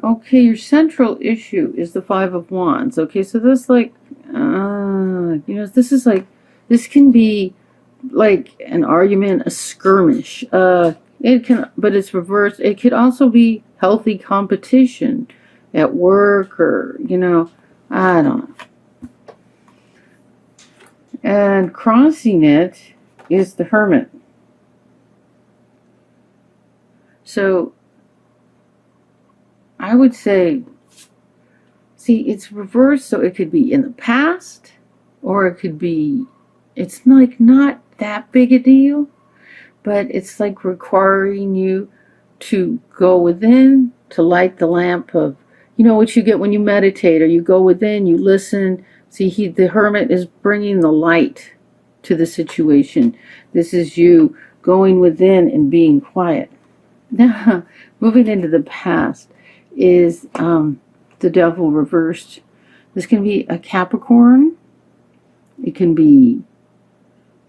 Okay, your central issue is the Five of Wands. Okay, so this like, you know, this is like, this can be like an argument, a skirmish. It can, but it's reversed. It could also be healthy competition at work, or, you know, I don't know. And crossing it is the Hermit. So I would say, see, it's reversed, so it could be in the past, or it could be, it's like not that big a deal, but it's like requiring you to go within, to light the lamp of, you know, what you get when you meditate, or you go within, you listen. See, the Hermit is bringing the light to the situation. This is you going within and being quiet. Now, moving into the past is the Devil reversed. This can be a Capricorn. It can be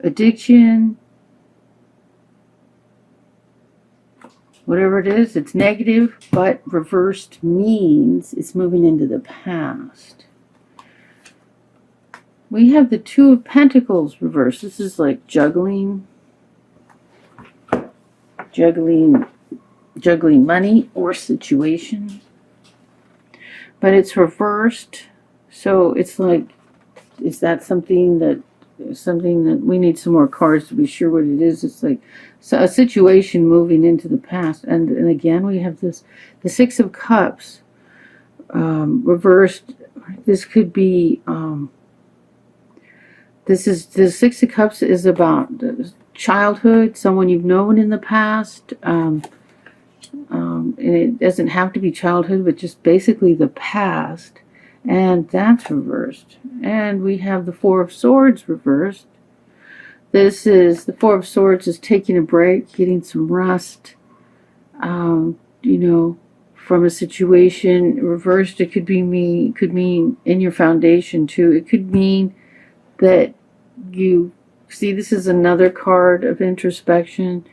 addiction. Whatever it is, it's negative, but reversed means it's moving into the past. We have the Two of Pentacles reversed. This is like juggling money or situation. But it's reversed, so it's like, is that something that we need some more cards to be sure what it is? It's like, so a situation moving into the past. And again, we have this, the Six of Cups reversed. This could be, this is, the Six of Cups is about childhood, someone you've known in the past. And it doesn't have to be childhood, but just basically the past. And that's reversed. And we have the Four of Swords reversed. This is, the Four of Swords is taking a break, getting some rest, you know, from a situation. Reversed, it could be could mean in your foundation too. It could mean that you, see, this is another card of introspection.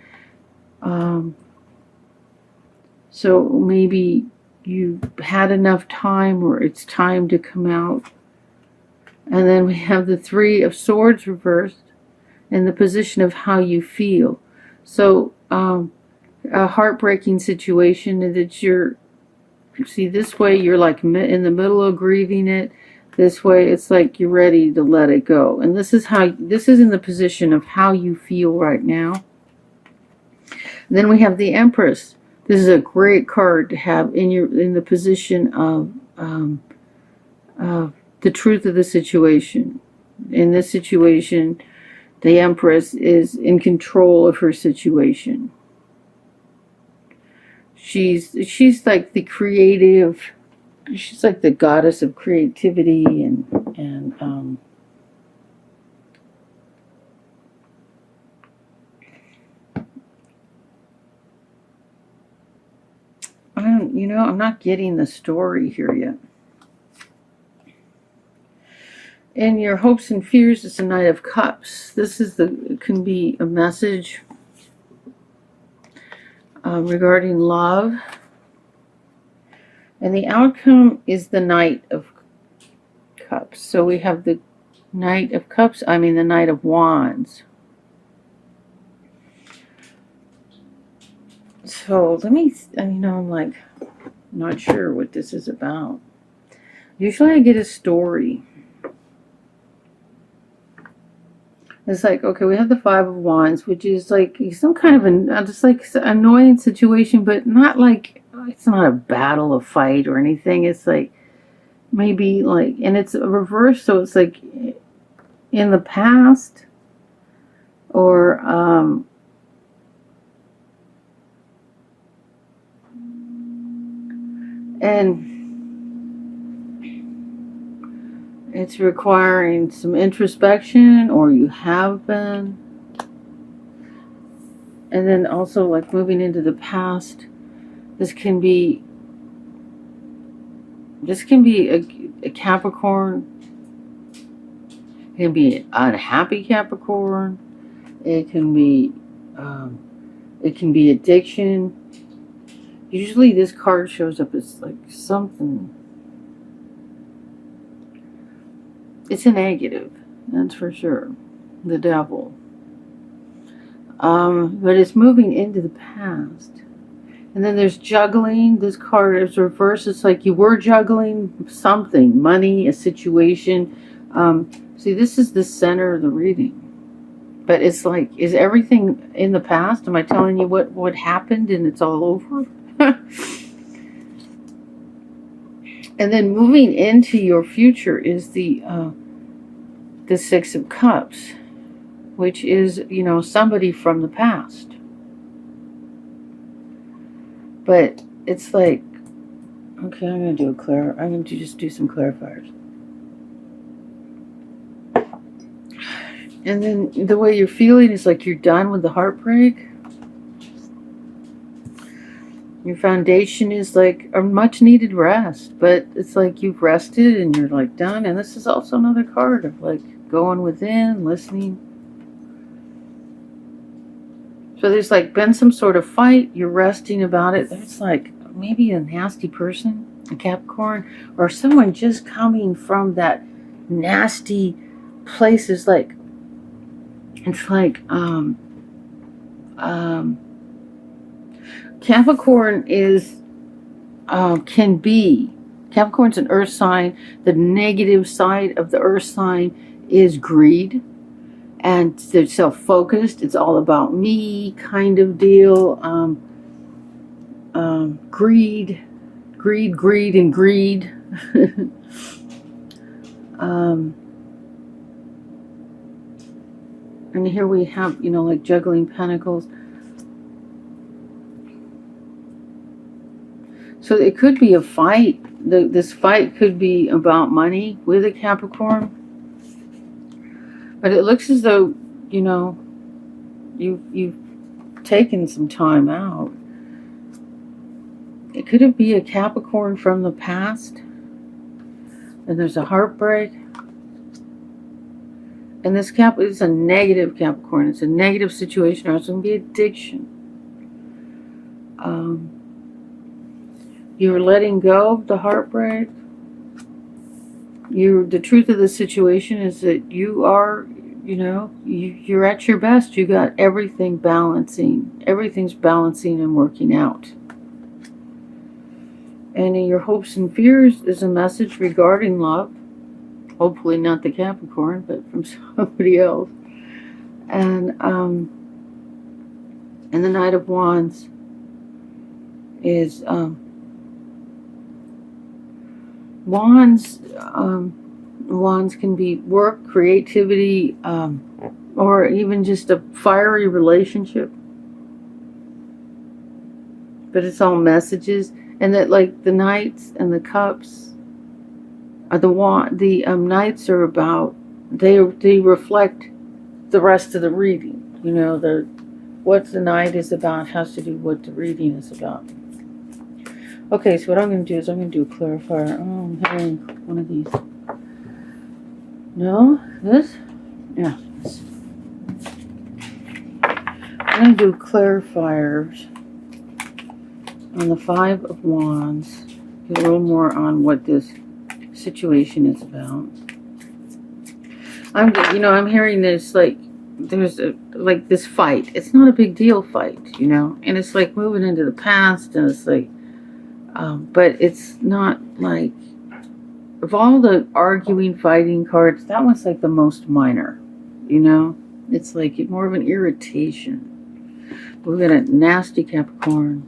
So maybe you had enough time, or it's time to come out. And then we have the Three of Swords reversed in the position of how you feel. So a heartbreaking situation that you're, see, this way you're like in the middle of grieving it. This way it's like you're ready to let it go. And this is how, this is in the position of how you feel right now. And then we have the Empress. This is a great card to have in the position of the truth of the situation. In this situation, the Empress is in control of her situation. She's like the creative. She's like the goddess of creativity and you know, I'm not getting the story here yet. In your hopes and fears, it's a Knight of Cups. This is can be a message regarding love. And the outcome is the Knight of Cups. So we have the Knight of Cups, the Knight of Wands. So let me, I'm like, not sure what this is about. Usually I get a story. It's like, okay, we have the Five of Wands, which is like some kind of just like annoying situation, but not like, it's not a battle, a fight or anything. It's like, maybe like, and it's a reverse, so it's like in the past, or and it's requiring some introspection, or you have been. And then also like moving into the past, this can be a Capricorn. It can be an unhappy Capricorn. It can be addiction. Usually this card shows up as like something. It's a negative, that's for sure. The devil. But it's moving into the past. And then there's juggling. This card is reversed. It's like you were juggling something, money, a situation. See, this is the center of the reading. But it's like, is everything in the past? Am I telling you what happened and it's all over? And then moving into your future is the Six of Cups, which is, you know, somebody from the past. But it's like, okay, I'm going to just do some clarifiers. And then the way you're feeling is like you're done with the heartbreak. Your foundation is like a much needed rest, but it's like you've rested and you're like done. And this is also another card of like going within, listening. So there's like been some sort of fight, you're resting about it. There's like maybe a nasty person, a Capricorn, or someone just coming from that nasty place. Is like, it's like Capricorn is Capricorn's an earth sign. The negative side of the earth sign is greed, and they're self-focused. It's all about me kind of deal. Greed, and greed. And here we have, you know, like juggling pentacles. So it could be a fight. This fight could be about money with a Capricorn. But it looks as though, you know, you've taken some time out. It could be a Capricorn from the past. And there's a heartbreak. And this is a negative Capricorn. It's a negative situation, or it's going to be addiction. You're letting go of the heartbreak. The truth of the situation is that you are, you know, you're at your best. You got everything balancing. Everything's balancing and working out. And in your hopes and fears is a message regarding love. Hopefully not the Capricorn, but from somebody else. And the Knight of Wands is wands can be work, creativity, or even just a fiery relationship. But it's all messages, and that like the Knights and the Cups. The Knights are about, they reflect the rest of the reading. You know, what the Knight is about has to do with what the reading is about. Okay, so what I'm going to do is I'm going to do a clarifier. Oh, I'm having one of these. No? This? Yeah. I'm going to do clarifiers on the Five of Wands. Get a little more on what this situation is about. I'm hearing this, like, there's like this fight. It's not a big deal fight, you know, and it's like moving into the past, and it's like, but it's not like, of all the arguing, fighting cards, that one's like the most minor, you know. It's like more of an irritation. We've got a nasty Capricorn.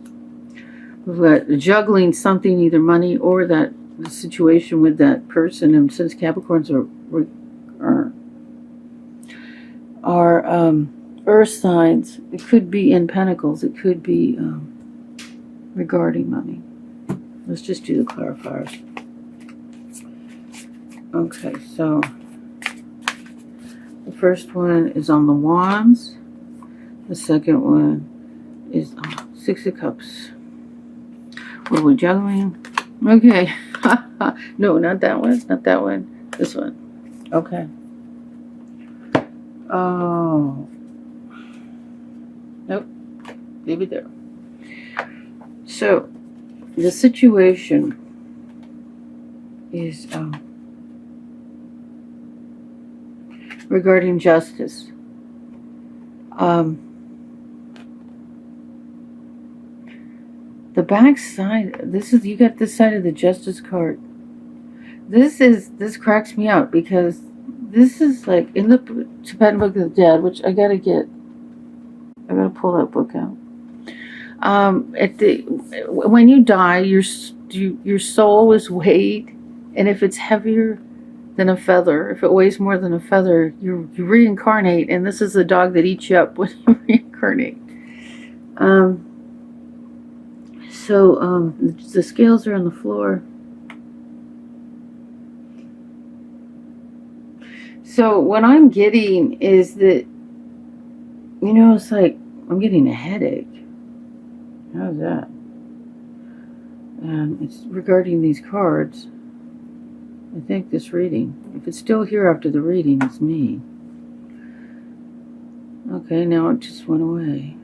We've got juggling something, either money or the situation with that person. And since Capricorns are earth signs, it could be in Pentacles. It could be regarding money. Let's just do the clarifiers. Okay, so the first one is on the Wands. The second one is Six of Cups. What are we juggling? Okay. No, not that one. Not that one. This one. Okay. Oh. Nope. Leave it there. So the situation is regarding justice. The back side, you got this side of the justice card. This cracks me up because this is like in the Tibetan Book of the Dead, which I gotta pull that book out. When you die, your soul is weighed, and if it's heavier than a feather, if it weighs more than a feather, you reincarnate, and this is the dog that eats you up when you reincarnate. So the scales are on the floor. So what I'm getting is that, it's like I'm getting a headache. How's that? And it's regarding these cards. I think this reading. If it's still here after the reading, it's me. Okay, now it just went away.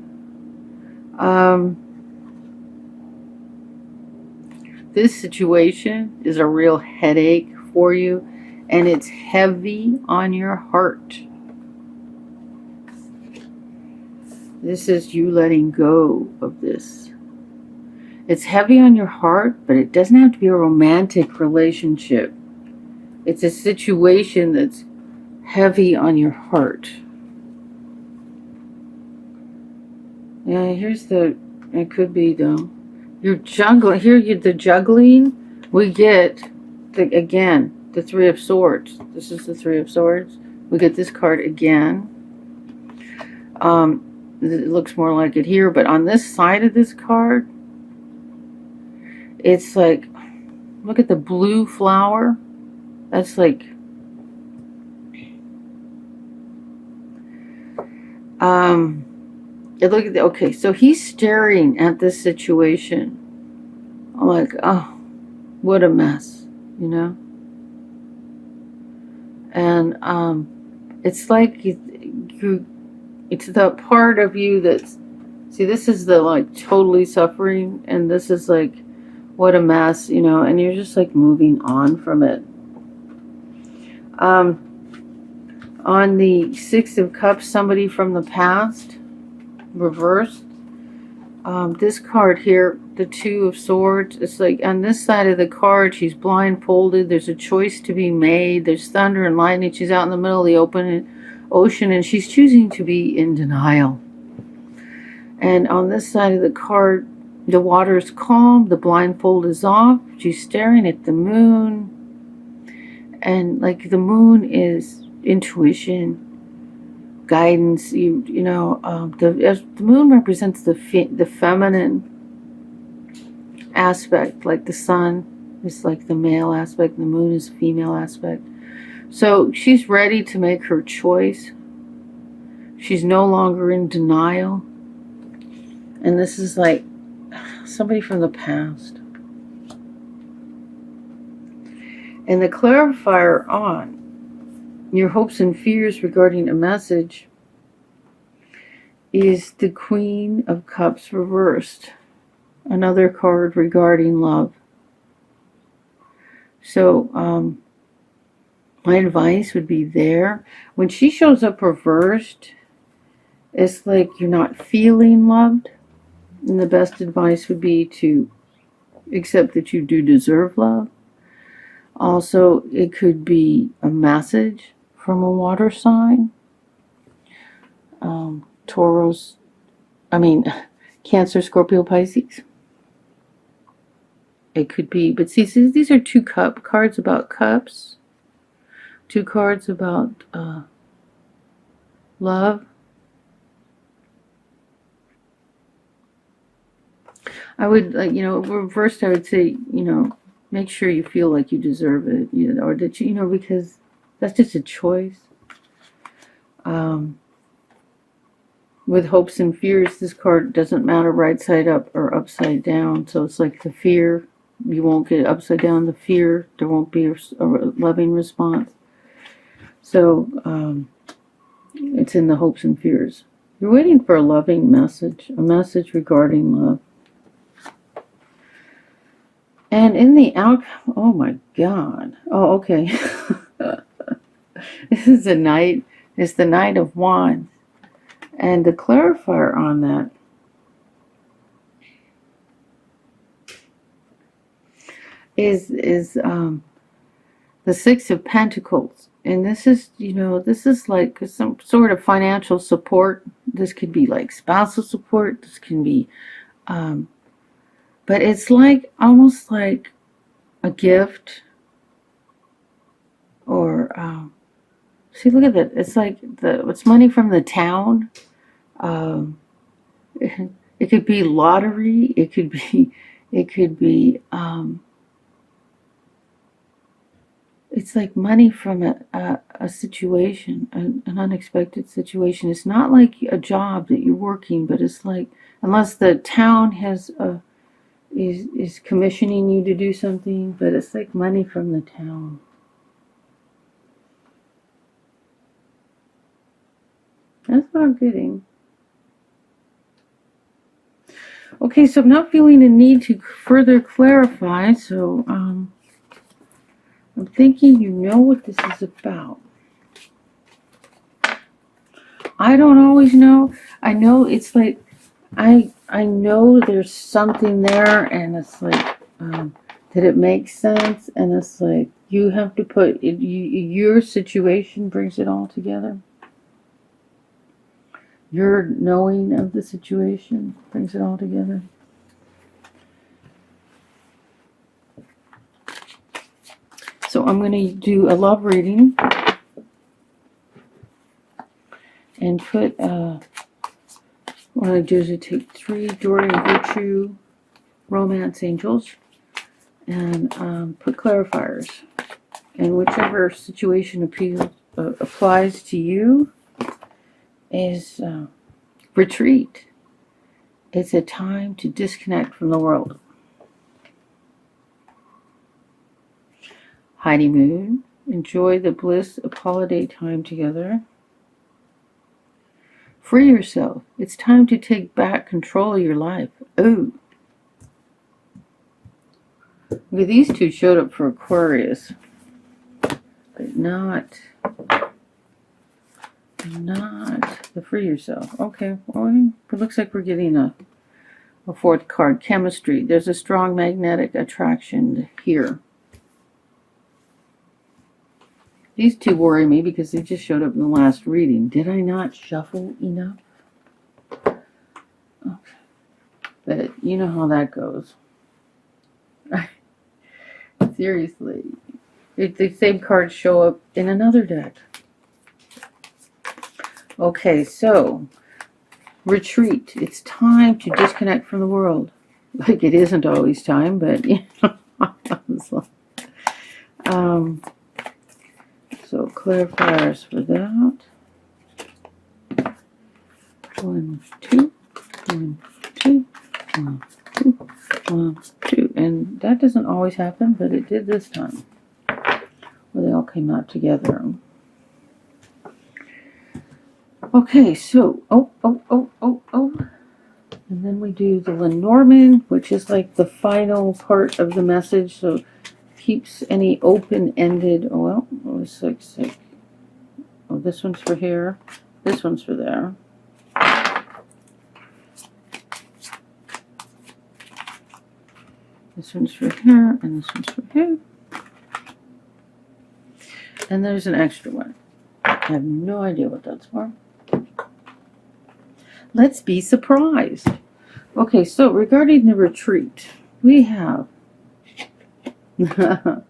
This situation is a real headache for you, and it's heavy on your heart. This is you letting go of this. It's heavy on your heart, but it doesn't have to be a romantic relationship. It's a situation that's heavy on your heart. Yeah, it could be though. You're juggling, the juggling, we get, the Three of Swords. This is the Three of Swords. We get this card again. It looks more like it here, but on this side of this card, it's like, look at the blue flower. That's like, okay, so he's staring at this situation. I'm like, oh, what a mess, And it's like it's the part of you that's, see, this is the like totally suffering, and this is like, what a mess, and you're just like moving on from it. On the Six of Cups, somebody from the past, reversed. This card here, the Two of Swords, it's like on this side of the card, she's blindfolded. There's a choice to be made. There's thunder and lightning. She's out in the middle of the open ocean, and she's choosing to be in denial. And on this side of the card, the water is calm. The blindfold is off. She's staring at the moon. And like the moon is intuition, guidance. The moon represents the feminine aspect, like the sun is like the male aspect, the moon is the female aspect. So she's ready to make her choice. She's no longer in denial. And this is like somebody from the past. And the clarifier on your hopes and fears regarding a message is the Queen of Cups reversed. Another card regarding love. So my advice would be there. When she shows up reversed, it's like you're not feeling loved. And the best advice would be to accept that you do deserve love. Also, it could be a message from a water sign. Cancer, Scorpio, Pisces. It could be, but see, these are two cards about cups. Two cards about love. I would, reversed, I would say, make sure you feel like you deserve it, or that because that's just a choice. With hopes and fears, this card doesn't matter right side up or upside down. So it's like the fear, you won't get upside down. The fear, there won't be a loving response. So it's in the hopes and fears. You're waiting for a loving message, a message regarding love. And in the outcome, oh my God. Oh, okay. This is the Knight. It's the Knight of Wands. And the clarifier on that is the Six of Pentacles. And this is, you know, this is like some sort of financial support. This could be like spousal support. This can be, but it's like almost like a gift or, see, look at that. It's like it's money from the town. It could be lottery. It could be, it's like money from a situation, an unexpected situation. It's not like a job that you're working, but it's like, unless the town has is commissioning you to do something, but it's like money from the town. That's what I'm getting. Okay, so I'm not feeling a need to further clarify, so I'm thinking you know what this is about. I don't always know. I know it's like, I know there's something there, and it's like, that it makes sense, and it's like, you have to put, your situation brings it all together. Your knowing of the situation brings it all together. So I'm going to do a love reading and put, what I do is I take 3 Joy and Virtue Romance Angels and put clarifiers. And whichever situation applies to you is retreat. It's a time to disconnect from the world. Honeymoon. Enjoy the bliss of holiday time together. Free yourself. It's time to take back control of your life. Oh. Okay, these two showed up for Aquarius, but not the free yourself. Okay, well, it looks like we're getting a 4th card. Chemistry. There's a strong magnetic attraction here. These two worry me because they just showed up in the last reading. Did I not shuffle enough? Okay. But you know how that goes. Seriously. The same cards show up in another deck. Okay, so retreat. It's time to disconnect from the world. Like, it isn't always time, but you know. So clarifiers for that. 1, 2, 1, 2, 1, 2, 1, 2. And that doesn't always happen, but it did this time, where they all came out together. Okay, so, and then we do the Lenormand, which is like the final part of the message, so keeps any open-ended, well, it's like, oh, this one's for here, this one's for there. This one's for here, and this one's for here. And there's an extra one. I have no idea what that's for. Let's be surprised. Okay, so regarding the retreat, we have we have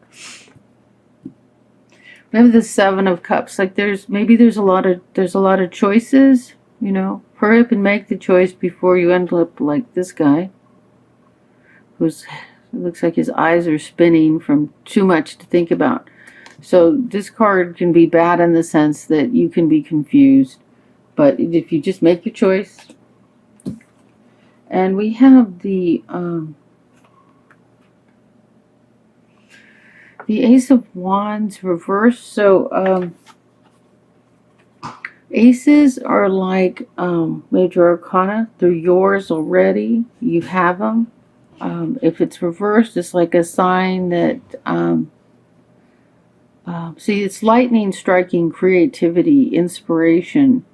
the 7 of Cups. Like, there's a lot of choices, you know. Hurry up and make the choice before you end up like this guy, who's, it looks like his eyes are spinning from too much to think about. So this card can be bad in the sense that you can be confused, but if you just make your choice. And we have the Ace of Wands reversed. So aces are like major arcana. They're yours already. You have them. If it's reversed, it's like a sign that, see, it's lightning striking creativity, inspiration,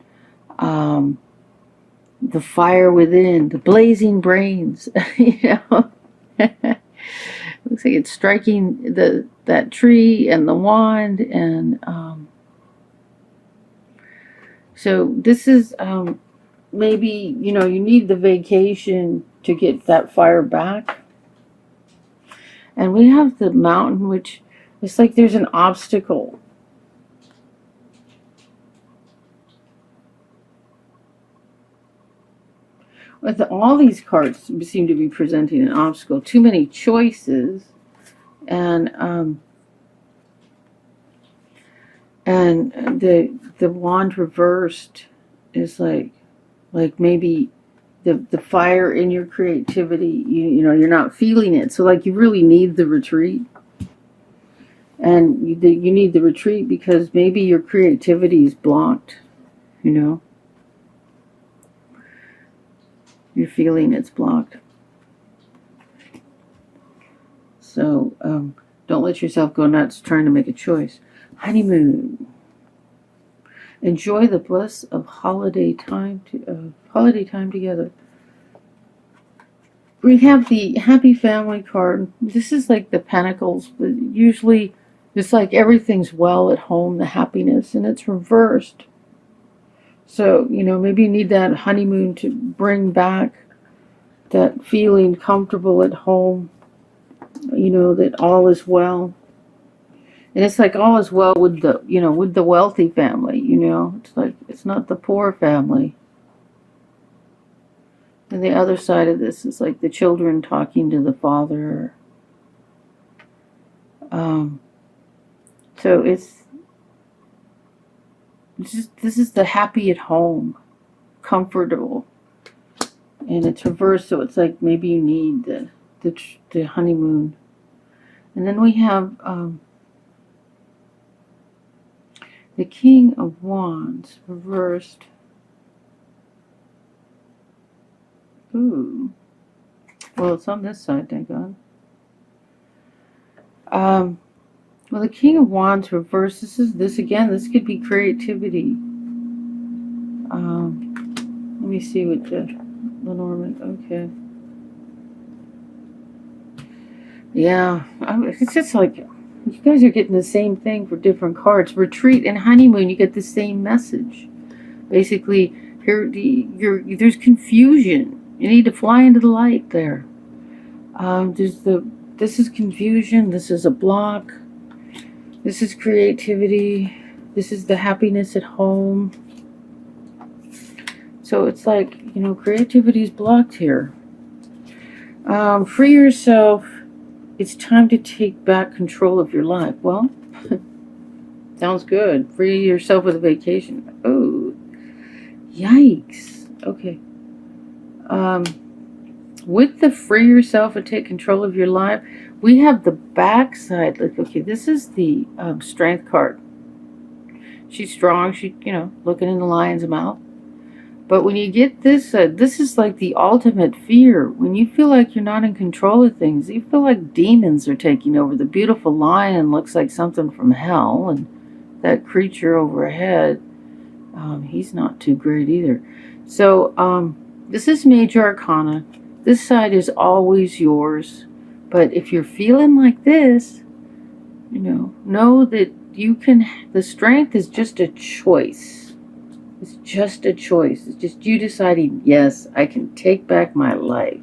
the fire within, the blazing brains, you know. Looks like it's striking that tree and the wand, and so this is maybe, you know, you need the vacation to get that fire back. And we have the mountain, which it's like there's an obstacle. With all these cards seem to be presenting an obstacle. Too many choices, and the wand reversed is like maybe the fire in your creativity, you know, you're not feeling it. So like you really need the retreat. And you need the retreat because maybe your creativity is blocked, you know. You're feeling it's blocked. So don't let yourself go nuts trying to make a choice. Honeymoon. Enjoy the bliss of holiday time together. We have the happy family card. This is like the pentacles, but usually it's like everything's well at home, the happiness, and it's reversed. So, you know, maybe you need that honeymoon to bring back that feeling comfortable at home, you know, that all is well. And it's like all is well with the, you know, with the wealthy family, you know. It's like, it's not the poor family. And the other side of this is like the children talking to the father. So it's just, this is the happy at home, comfortable, and it's reversed. So it's like maybe you need the honeymoon. And then we have the King of Wands reversed. Ooh. Well, it's on this side, thank God. Well, the King of Wands reversed. This again. This could be creativity. Let me see what the Lenormand. Okay. Yeah, it's just like you guys are getting the same thing for different cards. Retreat and honeymoon. You get the same message. Basically, here there's confusion. You need to fly into the light there. This is confusion. This is a block. This is creativity. This is the happiness at home. So it's like, you know, creativity is blocked here. Free yourself. It's time to take back control of your life. Well, sounds good. Free yourself with a vacation. Oh, yikes. Okay. With the free yourself and take control of your life, we have the back side. Like, okay, this is the strength card. She's strong. She, you know, looking in the lion's mouth. But when you get this, this is like the ultimate fear. When you feel like you're not in control of things, you feel like demons are taking over. The beautiful lion looks like something from hell, and that creature overhead, he's not too great either. So this is Major Arcana. This side is always yours. But if you're feeling like this, you know that you can, the strength is just a choice. It's just a choice. It's just you deciding, yes, I can take back my life.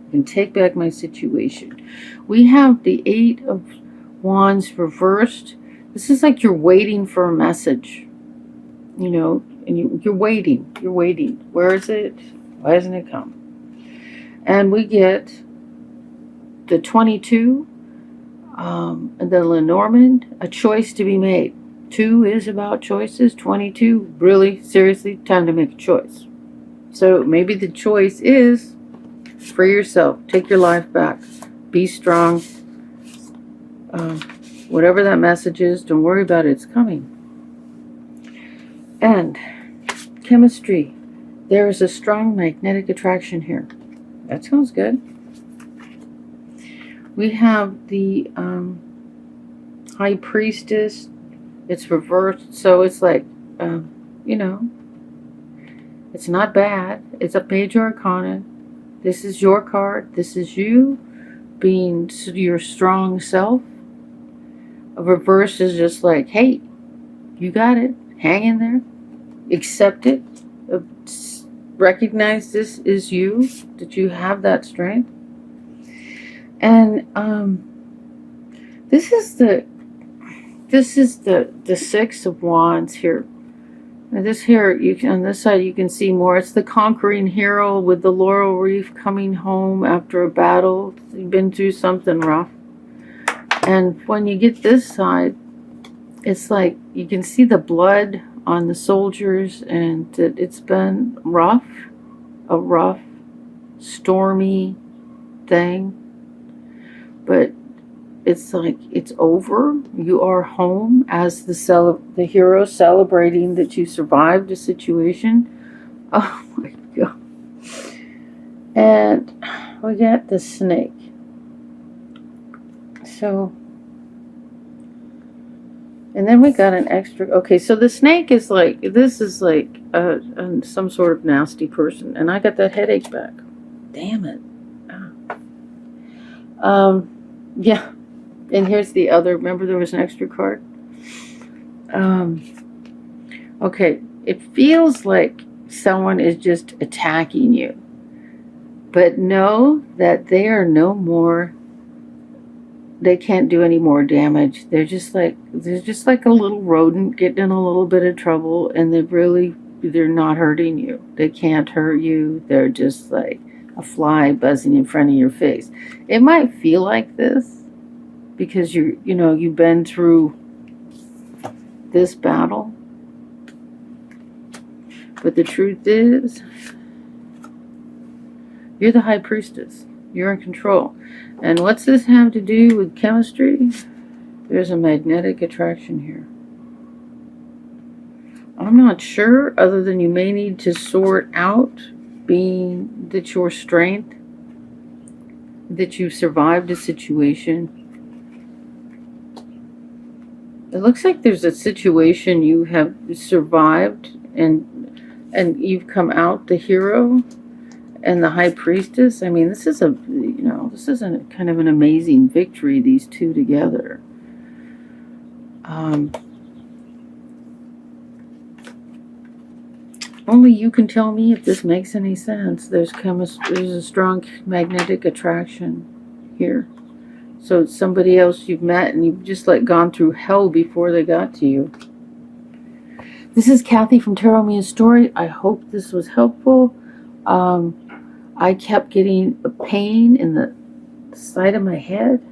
I can take back my situation. We have the 8 of Wands reversed. This is like you're waiting for a message, you know, and you're waiting. You're waiting. Where is it? Why doesn't it come? And we get the 22, and the Lenormand, a choice to be made. 2 is about choices. 22, really, seriously, time to make a choice. So maybe the choice is free yourself. Take your life back. Be strong. Whatever that message is, don't worry about it. It's coming. And chemistry. There is a strong magnetic attraction here. That sounds good. we have the High Priestess. It's reversed, so it's like, you know, it's not bad. It's a Page Arcana. This is your card. This is you being your strong self. A reverse is just like, hey, you got it. Hang in there. Accept it. Recognize this is you, that you have that strength. And this is the Six of Wands here. And this here, on this side you can see more. It's the conquering hero with the laurel wreath coming home after a battle. You've been through something rough. And when you get this side, it's like you can see the blood on the soldiers, and that it's been rough, a rough, stormy thing. But it's like it's over. You are home as the hero, celebrating that you survived a situation. Oh my God. And we got the Snake. So, and then we got an extra. Okay, so the Snake is like, this is like some sort of nasty person. And I got that headache back. Damn it. Yeah. And here's the other. Remember there was an extra card? Okay. It feels like someone is just attacking you. But know that they are no more. They can't do any more damage. They're just like a little rodent getting in a little bit of trouble, and they're not hurting you. They can't hurt you. They're just like a fly buzzing in front of your face. It might feel like this because you've been through this battle. But the truth is, you're the High Priestess. You're in control. And what's this have to do with chemistry? There's a magnetic attraction here. I'm not sure, other than you may need to sort out being that your strength, that you survived a situation. It looks like there's a situation you have survived, and you've come out the hero and the High Priestess. I mean, this is a kind of an amazing victory, these two together. Only you can tell me if this makes any sense. There's a strong magnetic attraction here. So it's somebody else you've met, and you've just gone through hell before they got to you. This is Kathy from Tarot Me a Story. I hope this was helpful. I kept getting a pain in the side of my head.